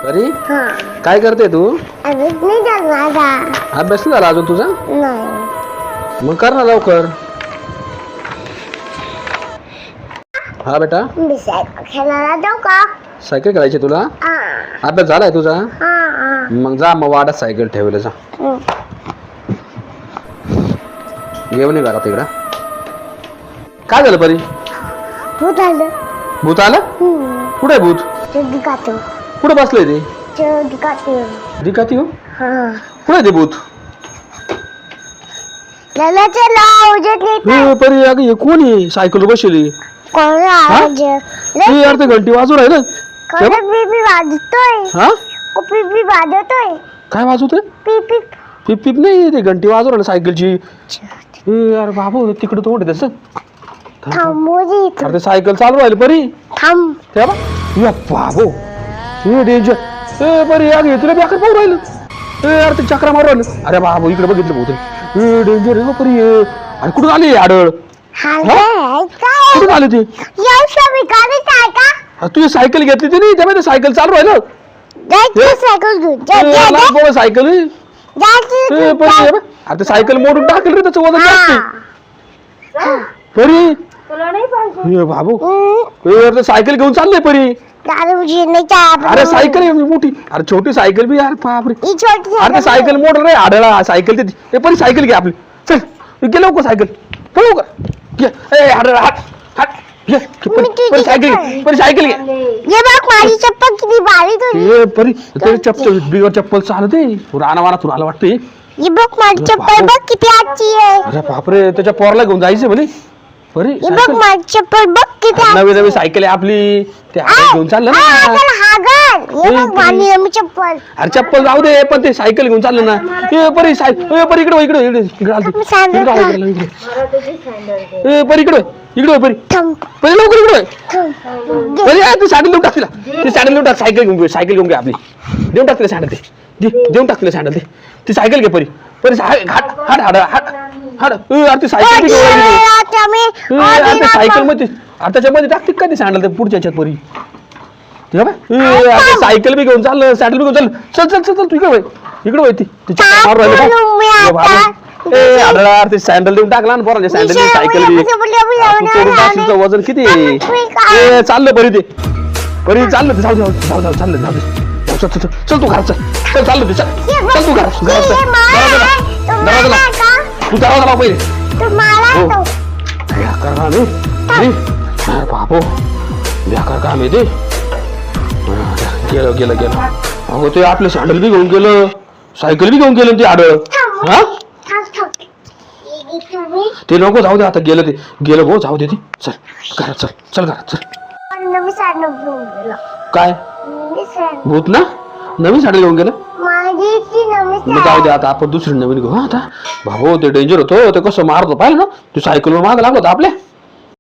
अरे हा काय करते तू? अभ्यास नाही झाला माझा. अभ्यास नाही झाला अजून तुझा? नाही. मग कर ना लवकर. हा बेटा, मी सायकल खेळायला जाऊ का? सायकल खेळायची तुला? हा अभ्यास झालाय तुझा? हा हा. मग जा, मग वाड्यात सायकल ठेवलं जा. येऊ नये घरात इकडं. काय झालं परी? भूत आलं. भूत आलं? कुठे आहे भूत? ते दिखातो. कुठे बसलंय ते? ते दिखातो. दिखाती हो? हा. कुठे आहे ते भूत? ललाचे लाव उजेड नाही. हे परी अगं हे कोण आहे सायकल बसली? कोण आवाज? हे यार ते घंटी वाजू राहिलं. कोण पिपी वाजतोय? हा? ओ पिपी वाजतोय. काय वाजवतोय? पिपी. पिप पिप नाही, ते घंटी वाजू राहिलं सायकलची. हे यार बाबू तिकडे तो तसं. थांबू इथं. अरे ते सायकल चालू राहिली परी. थांब. ते बा या बाबू हे डेंजर. ए परी यार हे तुला बेकार पाहू राहिलं. ए यार ते चक्रा मारू राहिलं. अरे बाबू इकडे बघितलं बहुतेक. हे डेंजर आहे परी. अरे कुठून आली आडळ? हा काय? कुठून आले ते? या सभी गाडी काय का? तू सायकल घेतली ती नाही त्यामध्ये सायकल चालू राहिलं. जायचं सायकल घेऊन. जा सायकल आहे. जायचं. अरे सायकल मोडून टाकलं रे, त्याचं वजन जास्त आहे. परी हे बाबू ते सायकल घेऊन चाललंय परी. दारूजी नाही चाप. अरे सायकल आहे मोठी. अरे छोटी सायकल बी यार बापरे. ही छोटी अरे ते सायकल मोटर रे आडळा सायकल ते. हे परी सायकल घे आपली. चल गेलो का सायकल पळू का? घे ए आडळा हाट हाट घे परी सायकल घे. परी सायकल घे. ये बघ माझी चप्पल किती भारी तुझी. हे परी ते चप्पल बिगर चप्पल चालते राणा वाना तुला वाटते. ये बघ माझी चप्पल बघ किती आजची आहे. अरे बापरे त्याच्या पोरला घेऊन जायचं म्हणे परी. ये बघ माझी चप्पल बघ किती नवी नवी सायकल आहे आपली. ते हातात घेऊन चाललं ना. ये बघ माझी नवी चप्पल. अरे चप्पल जाऊ दे पण ते सायकल घेऊन चाललं ना. ए परी परी इकडे इकडे इकडे इकडे आलती. ए परी इकडे इकडे परी परी लवकर इकडे परी. तू सॅडल देऊन टाक तिला. ती सॅडल देऊन टाक. सायकल घेऊन घे. सायकल घेऊन घे आपली. देऊन टाक तिला सॅडल. ते देऊन टाक तिला सॅडल. ती सायकल घे परी. परी हाट हाट हाट हाट हाट. अरे ती सायकल सायकल मध्ये त्याच्यामध्ये टाकते का ती सॅडल ते पुढच्या याच्यात परी. सायकल बी घेऊन चाललं सॅडल बी घेऊन चाललं. चल चल चल चल तू इकडे इकडे होती ते सॅन्डल देऊन टाकला ना पोरांच्या सॅन्डल सायकल बी वजन किती आहे. चाललं परी ते परी चाललं. जाऊ जाऊ जाऊ जाऊ चाललं जाऊ दे. चल चल चल तू घरात चल चल चाललं ते चल चल तू घरात तू दरवाजा लाव पहिले. बेकार काम आहे बाबू. बेकार काम आहे ते. गेलं गेलं गेलं. अगं ते आपलं सॅन्डल बी घेऊन गेलं सायकल बी घेऊन गेलं ते आडळ. हा ते नको जाऊ दे आता. गेलं ते गेलं भाऊ जाऊ दे ते. चल घरात चल चल घरात चल. काय भूत ना नवीन साडी घेऊन गेलं. मग जाऊ दे आता आपण दुसरी नवीन घेऊ. आता भाऊ ते डेंजर होतो. ते कसं मारतो पाहिलं ना. तू सायकलवर माग लागलो होता आपल्या.